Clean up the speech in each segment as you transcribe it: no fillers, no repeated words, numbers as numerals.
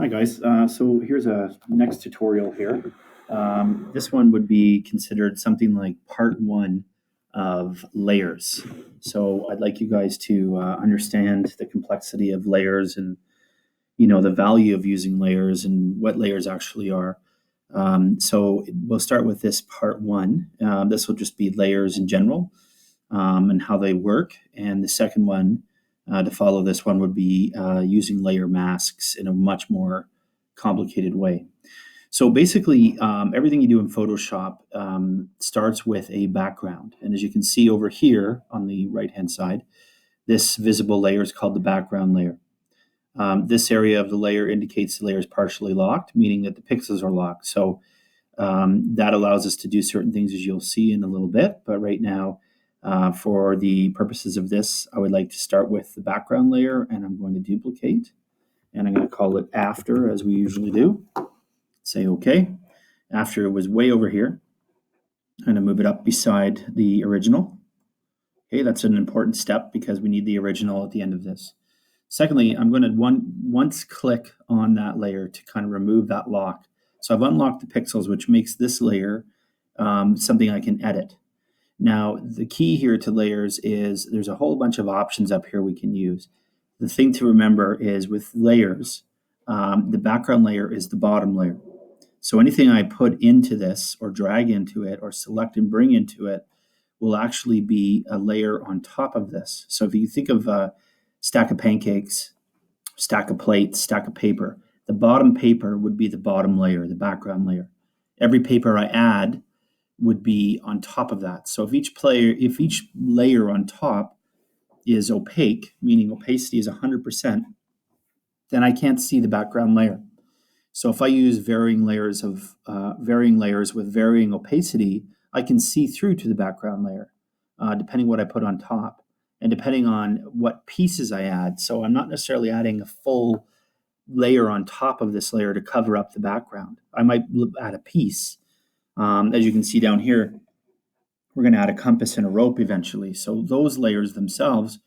Hi guys, so here's a next tutorial here. This one would be considered something like part one of layers. So I'd like you guys to understand the complexity of layers and the value of using layers and what layers actually are. So we'll start with this part one. This will just be layers in general and how they work. And the second one to follow this one would be using layer masks in a much more complicated way. So basically, everything you do in Photoshop starts with a background. And as you can see over here on the right-hand side, this visible layer is called the background layer. This area of the layer indicates the layer is partially locked, meaning that the pixels are locked. So that allows us to do certain things, as you'll see in a little bit. But right now, for the purposes of this, I would like to start with the background layer, and I'm going to duplicate. And I'm going to call it after, as we usually do. Say OK. After was way over here. I'm going to move it up beside the original. Okay, that's an important step because we need the original at the end of this. Secondly, I'm going to once click on that layer to kind of remove that lock. So I've unlocked the pixels, which makes this layer something I can edit. Now, the key here to layers is there's a whole bunch of options up here we can use. The thing to remember is with layers, the background layer is the bottom layer. So anything I put into this or drag into it or select and bring into it will actually be a layer on top of this. So if you think of a stack of pancakes, stack of plates, stack of paper, the bottom paper would be the bottom layer, the background layer. Every paper I add would be on top of that. So if each layer on top is opaque, meaning opacity is 100%, then I can't see the background layer. So if I use varying layers with varying opacity, I can see through to the background layer, depending what I put on top and depending on what pieces I add. So I'm not necessarily adding a full layer on top of this layer to cover up the background. I might add a piece. As you can see down here, we're going to add a compass and a rope eventually. So those layers themselves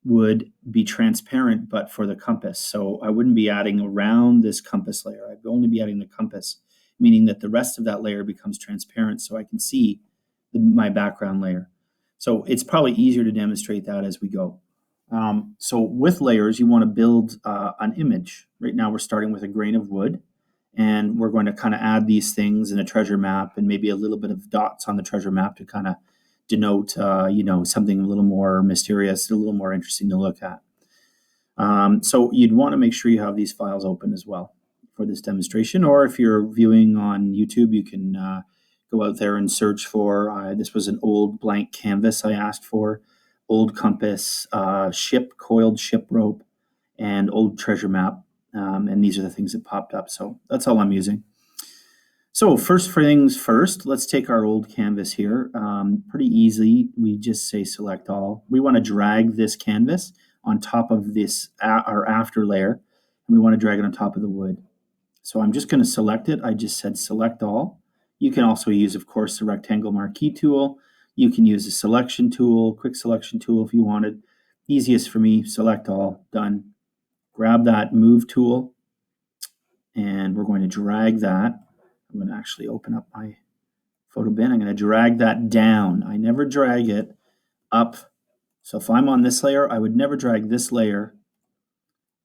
would be transparent, but for the compass. So I wouldn't be adding around this compass layer. I'd only be adding the compass, meaning that the rest of that layer becomes transparent so I can see my background layer. So it's probably easier to demonstrate that as we go. So with layers, you want to build an image. Right now we're starting with a grain of wood, and we're going to kind of add these things in a treasure map and maybe a little bit of dots on the treasure map to kind of denote, something a little more mysterious, a little more interesting to look at. So you'd want to make sure you have these files open as well for this demonstration. Or if you're viewing on YouTube, you can go out there and search for, this was an old blank canvas I asked for, old compass, coiled ship rope, and old treasure map. And these are the things that popped up. So that's all I'm using. So first things first, let's take our old canvas here. Pretty easy, we just say select all. We want to drag this canvas on top of this, our after layer, and we want to drag it on top of the wood. So I'm just going to select it. I just said select all. You can also use, of course, the rectangle marquee tool. You can use the selection tool, quick selection tool if you wanted. Easiest for me, select all, done. Grab that move tool, and we're going to drag that. I'm going to actually open up my photo bin. I'm going to drag that down. I never drag it up. So if I'm on this layer, I would never drag this layer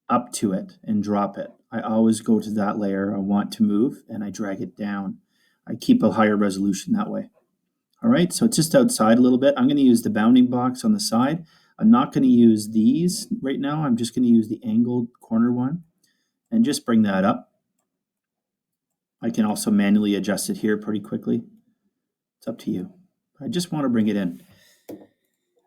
up to it and drop it. I always go to that layer I want to move and I drag it down. I keep a higher resolution that way. All right, so it's just outside a little bit. I'm going to use the bounding box on the side. I'm not going to use these right now. I'm just going to use the angled corner one and just bring that up. I can also manually adjust it here pretty quickly. It's up to you. I just want to bring it in.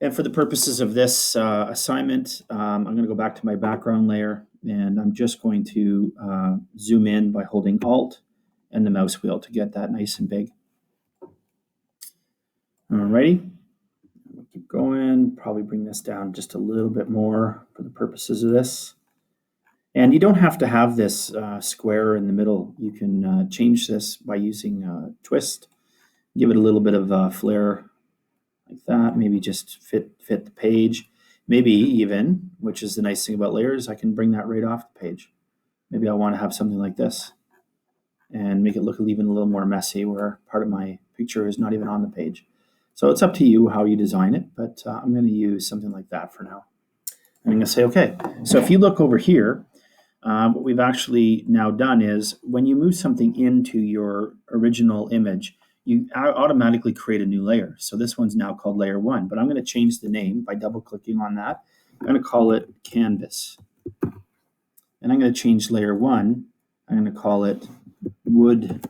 And for the purposes of this assignment, I'm going to go back to my background layer, and I'm just going to zoom in by holding Alt and the mouse wheel to get that nice and big. Alrighty, we'll keep going. Probably bring this down just a little bit more for the purposes of this. And you don't have to have this square in the middle. You can change this by using twist, give it a little bit of flair like that, maybe just fit the page. Maybe even, which is the nice thing about layers, I can bring that right off the page. Maybe I want to have something like this and make it look even a little more messy where part of my picture is not even on the page. So it's up to you how you design it, but I'm going to use something like that for now. I'm going to say, okay. So if you look over here, what we've actually now done is when you move something into your original image, you automatically create a new layer. So this one's now called layer 1, but I'm going to change the name by double clicking on that. I'm going to call it canvas. And I'm going to change layer 1. I'm going to call it wood.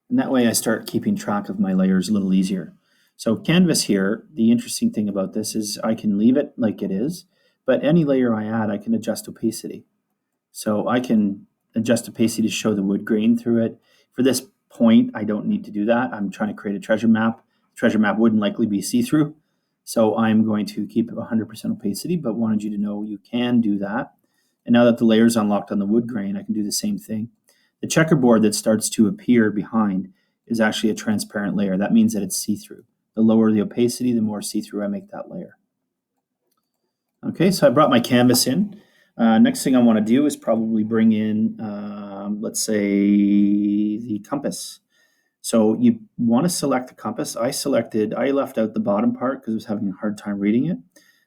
And that way I start keeping track of my layers a little easier. So canvas here, the interesting thing about this is I can leave it like it is, but any layer I add, I can adjust opacity. So I can adjust opacity to show the wood grain through it. For this point, I don't need to do that. I'm trying to create a treasure map. The treasure map wouldn't likely be see-through. So I'm going to keep it 100% opacity, but wanted you to know you can do that. And now that the layer is unlocked on the wood grain, I can do the same thing. The checkerboard that starts to appear behind is actually a transparent layer. That means that it's see-through. The lower the opacity, the more see-through I make that layer. Okay, so I brought my canvas in. Next thing I want to do is probably bring in, let's say, the compass. So you want to select the compass. I left out the bottom part because I was having a hard time reading it,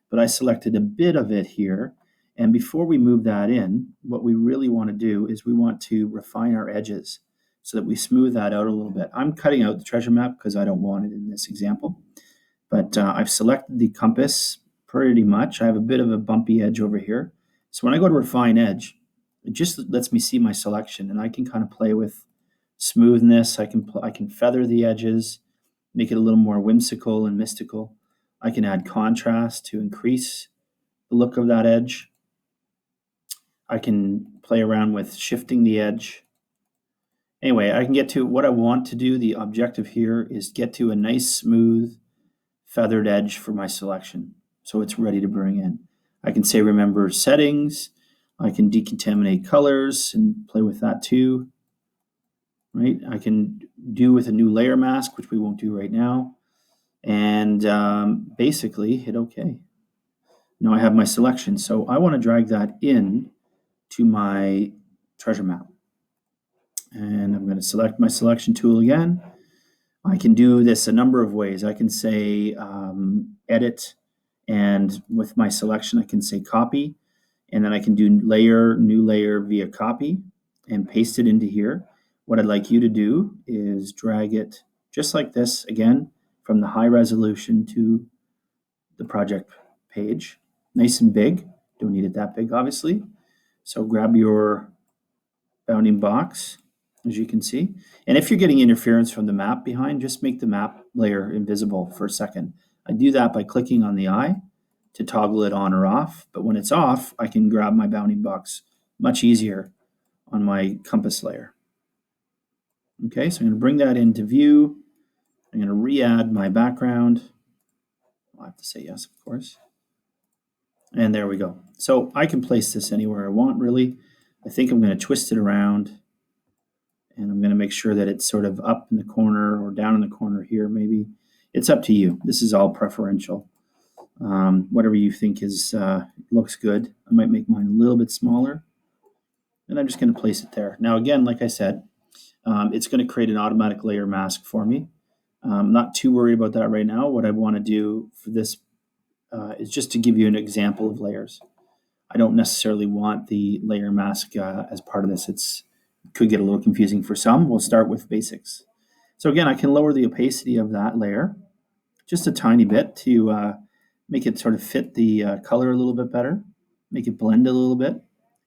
but I selected a bit of it here. And before we move that in, what we really want to do is we want to refine our edges so that we smooth that out a little bit. I'm cutting out the treasure map because I don't want it in this example, but I've selected the compass pretty much. I have a bit of a bumpy edge over here. So when I go to refine edge, it just lets me see my selection, and I can kind of play with smoothness. I can feather the edges, make it a little more whimsical and mystical. I can add contrast to increase the look of that edge. I can play around with shifting the edge. Anyway, I can get to what I want to do. The objective here is get to a nice, smooth, feathered edge for my selection. So it's ready to bring in. I can say remember settings. I can decontaminate colors and play with that too. Right? I can do with a new layer mask, which we won't do right now. And basically hit OK. Now I have my selection. So I want to drag that in to my treasure map. And I'm going to select my selection tool again. I can do this a number of ways. I can say edit, and with my selection, I can say copy, and then I can do layer, new layer via copy, and paste it into here. What I'd like you to do is drag it just like this, again, from the high resolution to the project page. Nice and big. Don't need it that big, obviously. So grab your bounding box, as you can see. And if you're getting interference from the map behind, just make the map layer invisible for a second. I do that by clicking on the eye to toggle it on or off. But when it's off, I can grab my bounding box much easier on my compass layer. Okay, so I'm going to bring that into view. I'm going to re-add my background. I'll have to say yes, of course. And there we go. So I can place this anywhere I want, really. I think I'm going to twist it around, and I'm going to make sure that it's sort of up in the corner or down in the corner here, maybe. It's up to you. This is all preferential. Whatever you think is looks good. I might make mine a little bit smaller, and I'm just going to place it there. Now, again, like I said, it's going to create an automatic layer mask for me. I'm not too worried about that right now. What I want to do for this is just to give you an example of layers. I don't necessarily want the layer mask as part of this. It could get a little confusing for some. We'll start with basics. So again, I can lower the opacity of that layer just a tiny bit to make it sort of fit the color a little bit better, make it blend a little bit.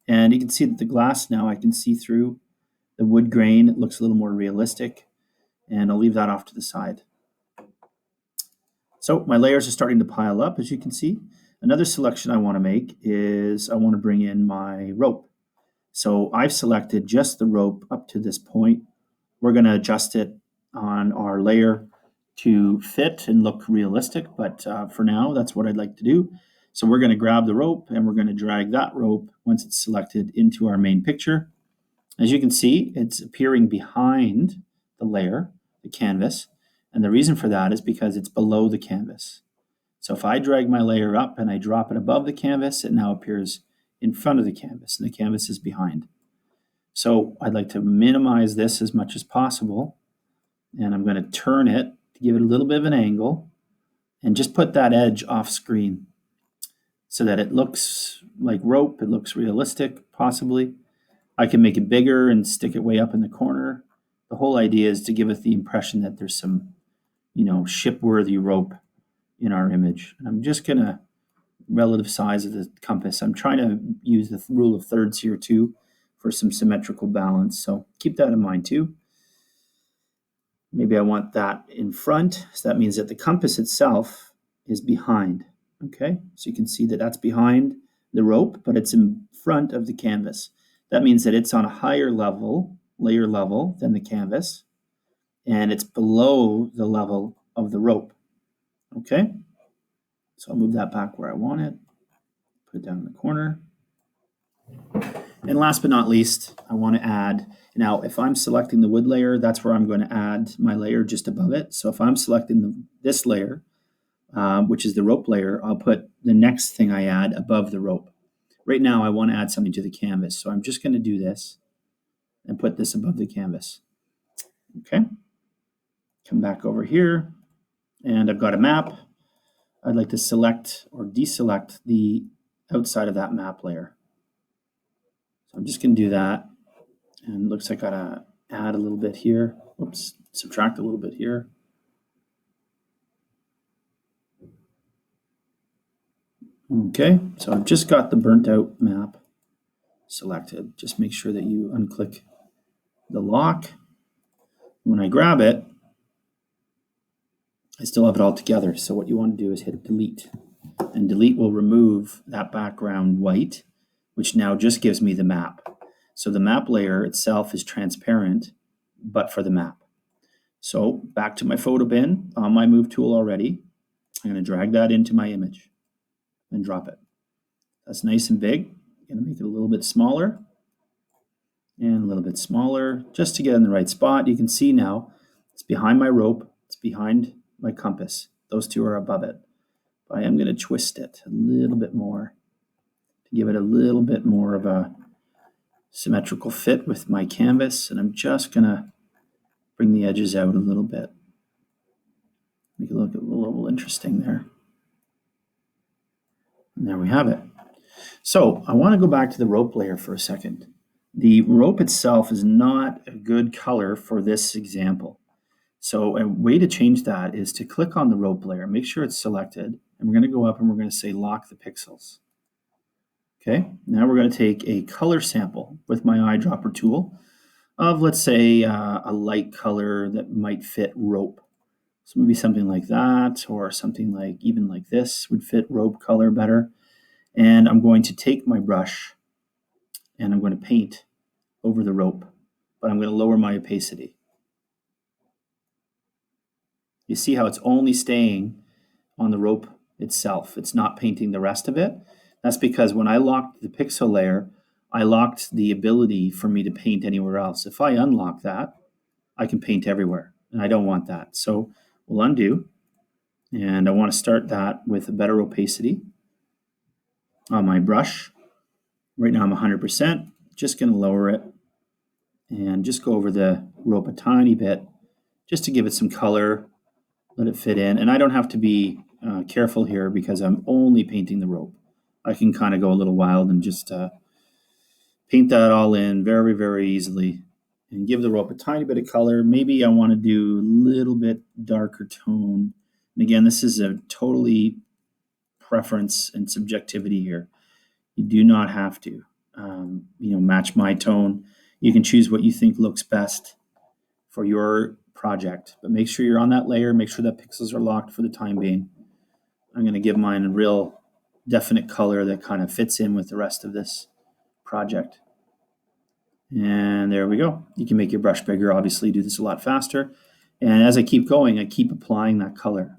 And you can see that the glass now, I can see through the wood grain. It looks a little more realistic, and I'll leave that off to the side. So my layers are starting to pile up, as you can see. Another selection I want to make is I want to bring in my rope. So I've selected just the rope up to this point. We're going to adjust it on our layer to fit and look realistic, but for now, that's what I'd like to do. So we're going to grab the rope, and we're going to drag that rope, once it's selected, into our main picture. As you can see, it's appearing behind the layer, the canvas, and the reason for that is because it's below the canvas. So if I drag my layer up and I drop it above the canvas, it now appears in front of the canvas, and the canvas is behind. So I'd like to minimize this as much as possible, and I'm going to turn it to give it a little bit of an angle and just put that edge off screen so that it looks like rope, it looks realistic, possibly. I can make it bigger and stick it way up in the corner. The whole idea is to give it the impression that there's some, ship-worthy rope in our image. And I'm just going to, relative size of the compass, I'm trying to use the rule of thirds here too for some symmetrical balance. So keep that in mind too. Maybe I want that in front. So that means that the compass itself is behind. Okay, so you can see that that's behind the rope, but it's in front of the canvas. That means that it's on a higher level, layer level than the canvas, and it's below the level of the rope. Okay, so I'll move that back where I want it, put it down in the corner. And last but not least, I want to add, now if I'm selecting the wood layer, that's where I'm going to add my layer just above it. So if I'm selecting this layer, which is the rope layer, I'll put the next thing I add above the rope. Right now, I want to add something to the canvas. So I'm just going to do this and put this above the canvas. Okay. Come back over here, and I've got a map. I'd like to select or deselect the outside of that map layer. So I'm just going to do that. And it looks like I got to add a little bit here. Oops, subtract a little bit here. Okay, so I've just got the burnt out map selected. Just make sure that you unclick the lock. When I grab it, I still have it all together. So what you want to do is hit delete. And delete will remove that background white, which now just gives me the map. So the map layer itself is transparent, but for the map. So back to my photo bin on my move tool already. I'm going to drag that into my image and drop it. That's nice and big. I'm going to make it a little bit smaller and a little bit smaller just to get in the right spot. You can see now it's behind my rope. It's behind my compass. Those two are above it. But I am going to twist it a little bit more to give it a little bit more of a symmetrical fit with my canvas. And I'm just going to bring the edges out a little bit. Make it look a little interesting there. And there we have it. So I want to go back to the rope layer for a second. The rope itself is not a good color for this example. So a way to change that is to click on the rope layer, make sure it's selected, and we're going to go up and we're going to say lock the pixels. Okay, now we're going to take a color sample with my eyedropper tool of, let's say, a light color that might fit rope. So maybe something like that, or something like even like this would fit rope color better. And I'm going to take my brush and I'm going to paint over the rope, but I'm going to lower my opacity. You see how it's only staying on the rope itself. It's not painting the rest of it. That's because when I locked the pixel layer, I locked the ability for me to paint anywhere else. If I unlock that, I can paint everywhere, and I don't want that. So we'll undo, and I want to start that with a better opacity on my brush. Right now I'm 100%, just going to lower it and just go over the rope a tiny bit just to give it some color, let it fit in. And I don't have to be careful here because I'm only painting the rope. I can kind of go a little wild and just paint that all in very, very easily and give the rope a tiny bit of color. Maybe I want to do a little bit darker tone. And again, this is a totally preference and subjectivity here. You do not have to, match my tone. You can choose what you think looks best for your project, but make sure you're on that layer. Make sure that pixels are locked for the time being. I'm going to give mine a real definite color that kind of fits in with the rest of this project. And there we go. You can make your brush bigger, obviously do this a lot faster. And as I keep going, I keep applying that color.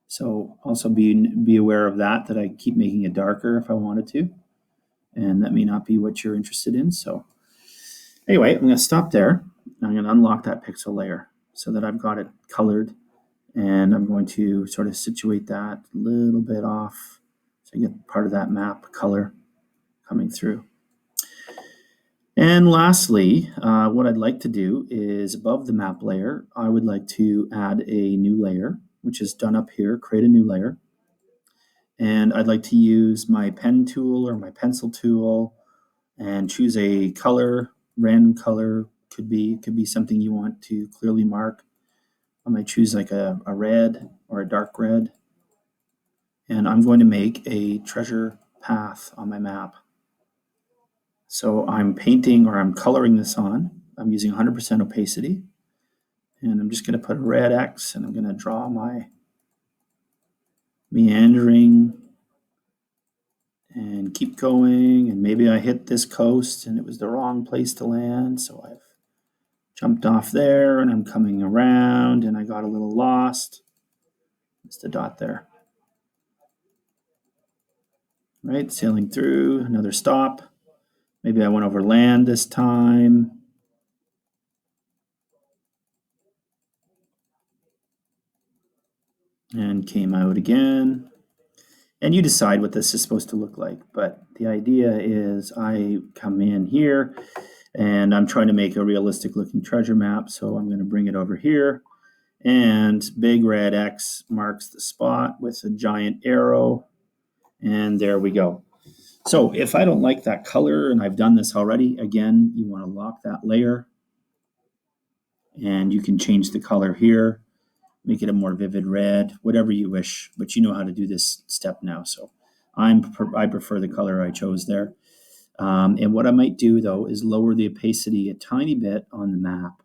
So also be aware of that I keep making it darker if I wanted to. And that may not be what you're interested in. So anyway, I'm going to stop there. I'm going to unlock that pixel layer so that I've got it colored. And I'm going to sort of situate that a little bit off so I get part of that map color. coming through. And lastly, what I'd like to do is above the map layer, I would like to add a new layer, which is done up here, create a new layer. And I'd like to use my pen tool or my pencil tool and choose a color, random color, could be something you want to clearly mark. I might choose like a red or a dark red. And I'm going to make a treasure path on my map. So I'm painting or I'm coloring this on. I'm using 100% opacity. And I'm just going to put a red X and I'm going to draw my meandering and keep going. And maybe I hit this coast and it was the wrong place to land. So I've jumped off there and I'm coming around and I got a little lost. It's the dot there. Right, sailing through, another stop. Maybe I went over land this time. And came out again. And you decide what this is supposed to look like. But the idea is I come in here and I'm trying to make a realistic looking treasure map. So I'm going to bring it over here. And big red X marks the spot with a giant arrow. And there we go. So if I don't like that color, and I've done this already, again, you want to lock that layer. And you can change the color here, make it a more vivid red, whatever you wish. But you know how to do this step now. So I prefer the color I chose there. And what I might do, though, is lower the opacity a tiny bit on the map,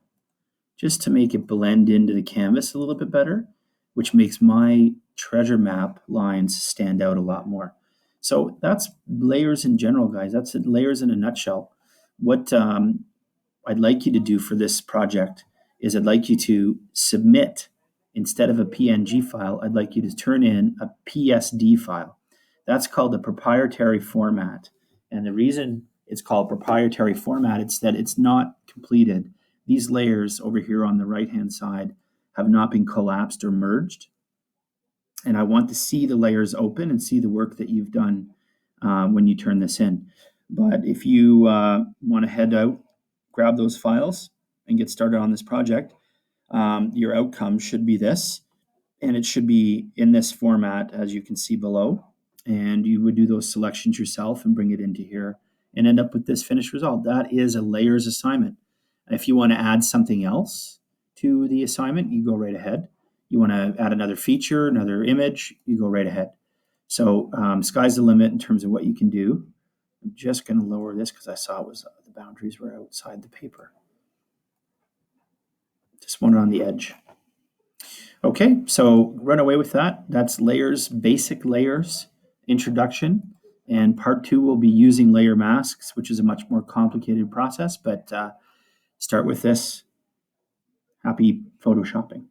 just to make it blend into the canvas a little bit better, which makes my treasure map lines stand out a lot more. So that's layers in general, guys. That's it, layers in a nutshell. What I'd like you to do for this project is I'd like you to submit, instead of a PNG file, I'd like you to turn in a PSD file. That's called a proprietary format. And the reason it's called proprietary format is that it's not completed. These layers over here on the right-hand side have not been collapsed or merged. And I want to see the layers open and see the work that you've done when you turn this in. But if you want to head out, grab those files and get started on this project, your outcome should be this. And it should be in this format, as you can see below. And you would do those selections yourself and bring it into here and end up with this finished result. That is a layers assignment. If you want to add something else to the assignment, you go right ahead. You want to add another feature, another image, you go right ahead. So sky's the limit in terms of what you can do. I'm just going to lower this because I saw it was the boundaries were outside the paper. Just want it on the edge. Okay, so run away with that. That's layers, basic layers introduction. And part 2 will be using layer masks, which is a much more complicated process, but start with this. Happy photoshopping.